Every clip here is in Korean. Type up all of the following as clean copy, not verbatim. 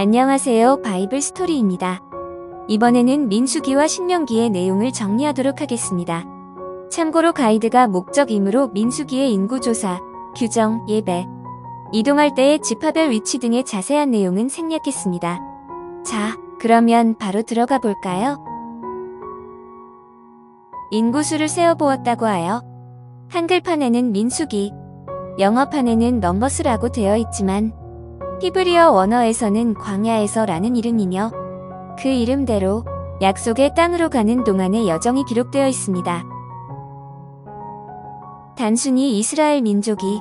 안녕하세요. 바이블 스토리입니다. 이번에는 민수기와 신명기의 내용을 정리하도록 하겠습니다. 참고로 가이드가 목적이므로 민수기의 인구조사, 규정, 예배, 이동할 때의 지파별 위치 등의 자세한 내용은 생략했습니다. 자, 그러면 바로 들어가 볼까요? 인구수를 세어보았다고 하여 한글판에는 민수기, 영어판에는 넘버스라고 되어 있지만 히브리어 원어에서는 광야에서 라는 이름이며 그 이름대로 약속의 땅으로 가는 동안의 여정이 기록되어 있습니다. 단순히 이스라엘 민족이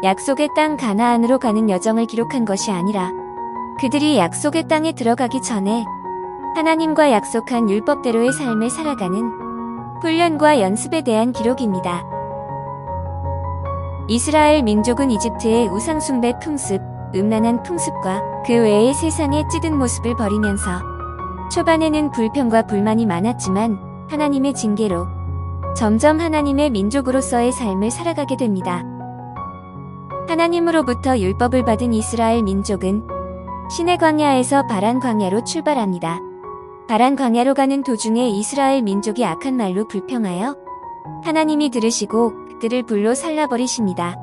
약속의 땅 가나안으로 가는 여정을 기록한 것이 아니라 그들이 약속의 땅에 들어가기 전에 하나님과 약속한 율법대로의 삶을 살아가는 훈련과 연습에 대한 기록입니다. 이스라엘 민족은 이집트의 우상숭배 풍습, 음란한 풍습과 그 외의 세상의 찌든 모습을 버리면서 초반에는 불평과 불만이 많았지만 하나님의 징계로 점점 하나님의 민족으로서의 삶을 살아가게 됩니다. 하나님으로부터 율법을 받은 이스라엘 민족은 시내 광야에서 바란 광야로 출발합니다. 바란 광야로 가는 도중에 이스라엘 민족이 악한 말로 불평하여 하나님이 들으시고 그들을 불로 살라버리십니다.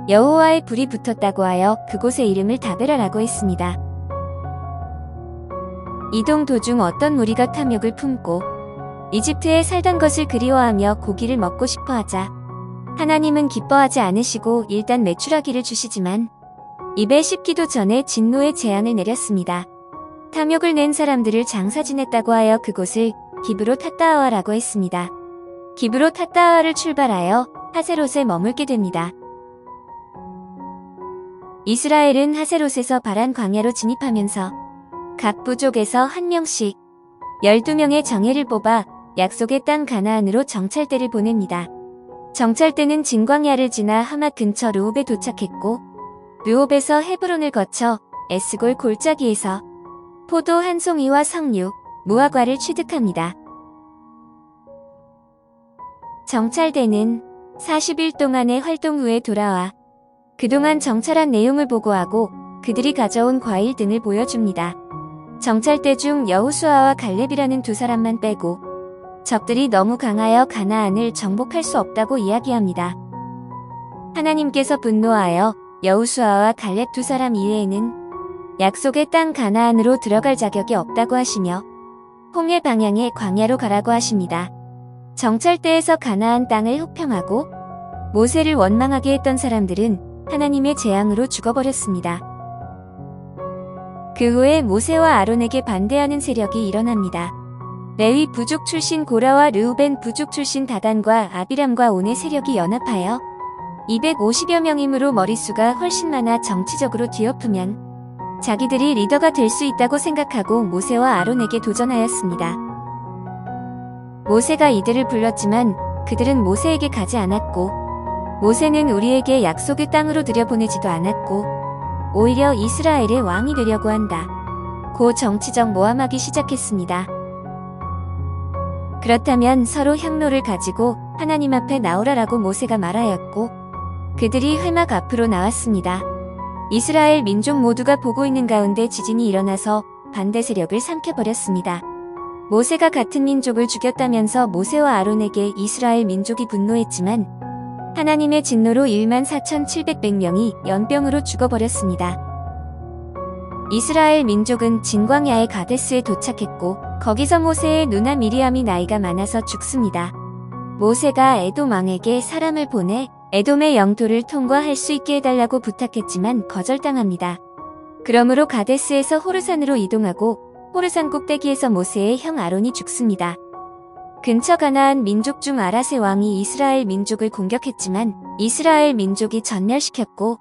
여호와의 불이 붙었다고 하여 그곳의 이름을 다베라라고 했습니다. 이동 도중 어떤 무리가 탐욕을 품고 이집트에 살던 것을 그리워하며 고기를 먹고 싶어 하자 하나님은 기뻐하지 않으시고 일단 메추라기를 주시지만 입에 씹기도 전에 진노의 재앙을 내렸습니다. 탐욕을 낸 사람들을 장사 지냈다고 하여 그곳을 기브롯 핫다아와라고 했습니다. 기브롯 핫다아와를 출발하여 하세롯에 머물게 됩니다. 이스라엘은 하세롯에서 바란 광야로 진입하면서 각 부족에서 한 명씩 12명의 정예를 뽑아 약속의 땅 가나안으로 정찰대를 보냅니다. 정찰대는 진광야를 지나 하맛 근처 르홉에 도착했고 르홉에서 헤브론을 거쳐 에스골 골짜기에서 포도 한 송이와 석류, 무화과를 취득합니다. 정찰대는 40일 동안의 활동 후에 돌아와 그동안 정찰한 내용을 보고하고 그들이 가져온 과일 등을 보여줍니다. 정찰대 중 여호수아와 갈렙이라는 두 사람만 빼고 적들이 너무 강하여 가나안을 정복할 수 없다고 이야기합니다. 하나님께서 분노하여 여호수아와 갈렙 두 사람 이외에는 약속의 땅 가나안으로 들어갈 자격이 없다고 하시며 홍해 방향의 광야로 가라고 하십니다. 정찰대에서 가나안 땅을 혹평하고 모세를 원망하게 했던 사람들은 하나님의 재앙으로 죽어버렸습니다. 그 후에 모세와 아론에게 반대하는 세력이 일어납니다. 레위 부족 출신 고라와 르우벤 부족 출신 다단과 아비람과 온의 세력이 연합하여 250여 명이므로 머릿수가 훨씬 많아 정치적으로 뒤엎으면 자기들이 리더가 될 수 있다고 생각하고 모세와 아론에게 도전하였습니다. 모세가 이들을 불렀지만 그들은 모세에게 가지 않았고 모세는 우리에게 약속의 땅으로 들여보내지도 않았고 오히려 이스라엘의 왕이 되려고 한다. 고 정치적 모함하기 시작했습니다. 그렇다면 서로 향로를 가지고 하나님 앞에 나오라라고 모세가 말하였고 그들이 회막 앞으로 나왔습니다. 이스라엘 민족 모두가 보고 있는 가운데 지진이 일어나서 반대 세력을 삼켜버렸습니다. 모세가 같은 민족을 죽였다면서 모세와 아론에게 이스라엘 민족이 분노했지만 하나님의 진노로 14,700명이 연병으로 죽어버렸습니다. 이스라엘 민족은 진광야의 가데스에 도착했고 거기서 모세의 누나 미리암이 나이가 많아서 죽습니다. 모세가 에돔 왕에게 사람을 보내 에돔의 영토를 통과할 수 있게 해달라고 부탁했지만 거절당합니다. 그러므로 가데스에서 호르산으로 이동하고 호르산 꼭대기에서 모세의 형 아론이 죽습니다. 근처 가나안 민족 중 아라세 왕이 이스라엘 민족을 공격했지만 이스라엘 민족이 전멸시켰고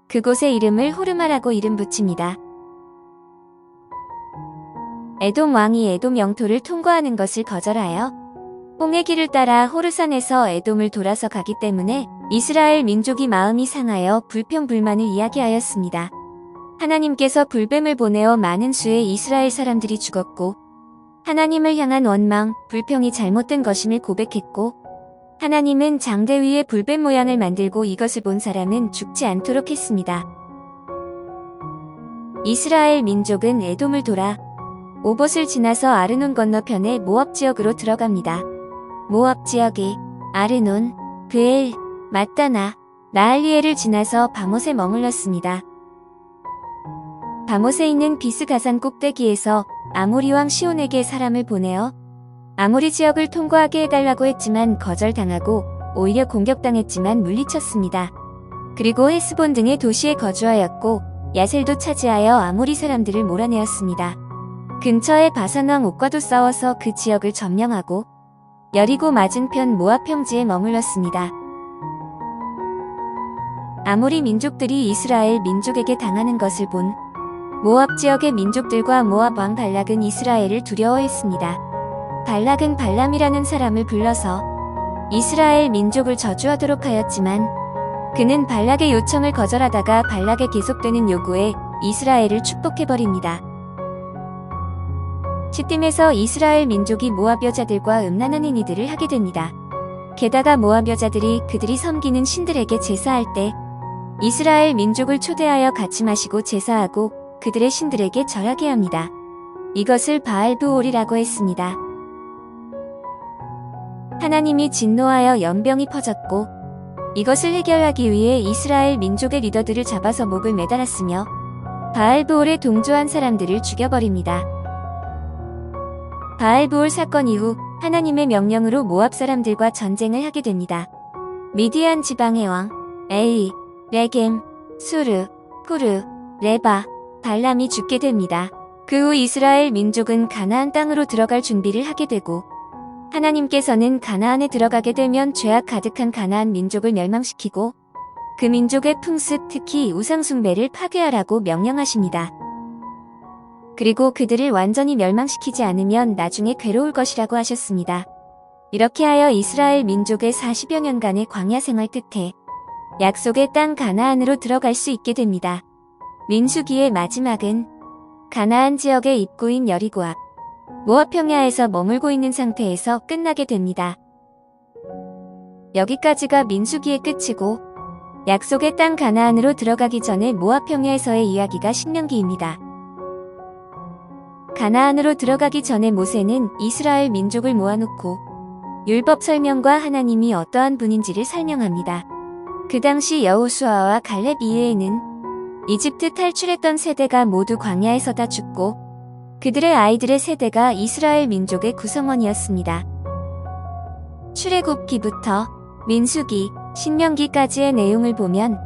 그곳의 이름을 호르마라고 이름 붙입니다. 에돔 왕이 에돔 영토를 통과하는 것을 거절하여 홍해 길을 따라 호르산에서 에돔을 돌아서 가기 때문에 이스라엘 민족이 마음이 상하여 불평불만을 이야기하였습니다. 하나님께서 불뱀을 보내어 많은 수의 이스라엘 사람들이 죽었고 하나님을 향한 원망, 불평이 잘못된 것임을 고백했고 하나님은 장대 위에 불뱀 모양을 만들고 이것을 본 사람은 죽지 않도록 했습니다. 이스라엘 민족은 에돔을 돌아 오봇을 지나서 아르논 건너편의 모압 지역으로 들어갑니다. 모압 지역이 아르논, 브엘, 맞다나, 나할리엘을 지나서 바못에 머물렀습니다. 바못에 있는 비스 가산 꼭대기에서 아모리 왕 시온에게 사람을 보내어 아모리 지역을 통과하게 해달라고 했지만 거절당하고 오히려 공격당했지만 물리쳤습니다. 그리고 헤스본 등의 도시에 거주하였고 야셀도 차지하여 아모리 사람들을 몰아내었습니다. 근처의 바산 왕 옥과도 싸워서 그 지역을 점령하고 여리고 맞은편 모압 평지에 머물렀습니다. 아모리 민족들이 이스라엘 민족에게 당하는 것을 본 모압 지역의 민족들과 모압 왕 발락은 이스라엘을 두려워했습니다. 발락은 발람이라는 사람을 불러서 이스라엘 민족을 저주하도록 하였지만 그는 발락의 요청을 거절하다가 발락의 계속되는 요구에 이스라엘을 축복해버립니다. 시딤에서 이스라엘 민족이 모압 여자들과 음란한 행위들을 하게 됩니다. 게다가 모압 여자들이 그들이 섬기는 신들에게 제사할 때 이스라엘 민족을 초대하여 같이 마시고 제사하고 그들의 신들에게 절하게 합니다. 이것을 바알브올이라고 했습니다. 하나님이 진노하여 연병이 퍼졌고 이것을 해결하기 위해 이스라엘 민족의 리더들을 잡아서 목을 매달았으며 바알브올에 동조한 사람들을 죽여버립니다. 바알브올 사건 이후 하나님의 명령으로 모압 사람들과 전쟁을 하게 됩니다. 미디안 지방의 왕 엘리, 레겜, 수르, 후르, 레바, 발람이 죽게 됩니다. 그 후 이스라엘 민족은 가나안 땅으로 들어갈 준비를 하게 되고 하나님께서는 가나안에 들어가게 되면 죄악 가득한 가나안 민족을 멸망시키고 그 민족의 풍습 특히 우상숭배를 파괴하라고 명령하십니다. 그리고 그들을 완전히 멸망시키지 않으면 나중에 괴로울 것이라고 하셨습니다. 이렇게 하여 이스라엘 민족의 40여 년간의 광야 생활 끝에 약속의 땅 가나안으로 들어갈 수 있게 됩니다. 민수기의 마지막은 가나안 지역의 입구인 여리고 앞 모압 평야에서 머물고 있는 상태에서 끝나게 됩니다. 여기까지가 민수기의 끝이고 약속의 땅 가나안으로 들어가기 전에 모압 평야에서의 이야기가 신명기입니다. 가나안으로 들어가기 전에 모세는 이스라엘 민족을 모아놓고 율법 설명과 하나님이 어떠한 분인지를 설명합니다. 그 당시 여호수아와 갈렙 이외에는 이집트 탈출했던 세대가 모두 광야에서 다 죽고 그들의 아이들의 세대가 이스라엘 민족의 구성원이었습니다. 출애굽기부터 민수기, 신명기까지의 내용을 보면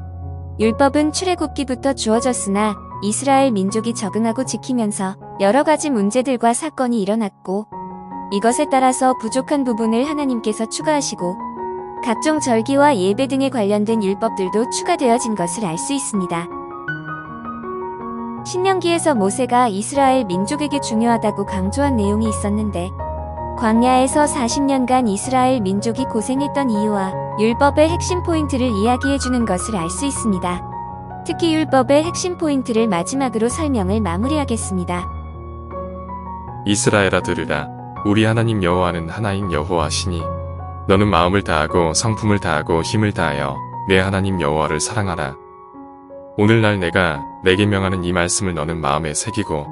율법은 출애굽기부터 주어졌으나 이스라엘 민족이 적응하고 지키면서 여러 가지 문제들과 사건이 일어났고 이것에 따라서 부족한 부분을 하나님께서 추가하시고 각종 절기와 예배 등에 관련된 율법들도 추가되어진 것을 알 수 있습니다. 신명기에서 모세가 이스라엘 민족에게 중요하다고 강조한 내용이 있었는데 광야에서 40년간 이스라엘 민족이 고생했던 이유와 율법의 핵심 포인트를 이야기해주는 것을 알 수 있습니다. 특히 율법의 핵심 포인트를 마지막으로 설명을 마무리하겠습니다. 이스라엘아 들으라. 우리 하나님 여호와는 하나인 여호와시니 너는 마음을 다하고 성품을 다하고 힘을 다하여 내 하나님 여호와를 사랑하라. 오늘날 내가 내게 명하는 이 말씀을 너는 마음에 새기고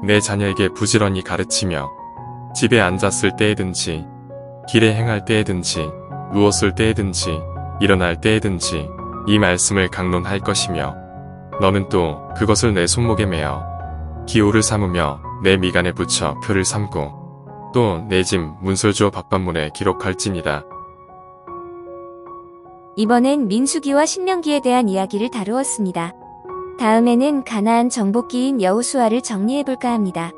내 자녀에게 부지런히 가르치며 집에 앉았을 때에든지 길에 행할 때에든지 누웠을 때에든지 일어날 때에든지 이 말씀을 강론할 것이며 너는 또 그것을 내 손목에 매어 기호를 삼으며 내 미간에 붙여 표를 삼고 또 내 집 문설주어 박반문에 기록할지니라. 이번엔 민수기와 신명기에 대한 이야기를 다루었습니다. 다음에는 가나안 정복기인 여호수아를 정리해볼까 합니다.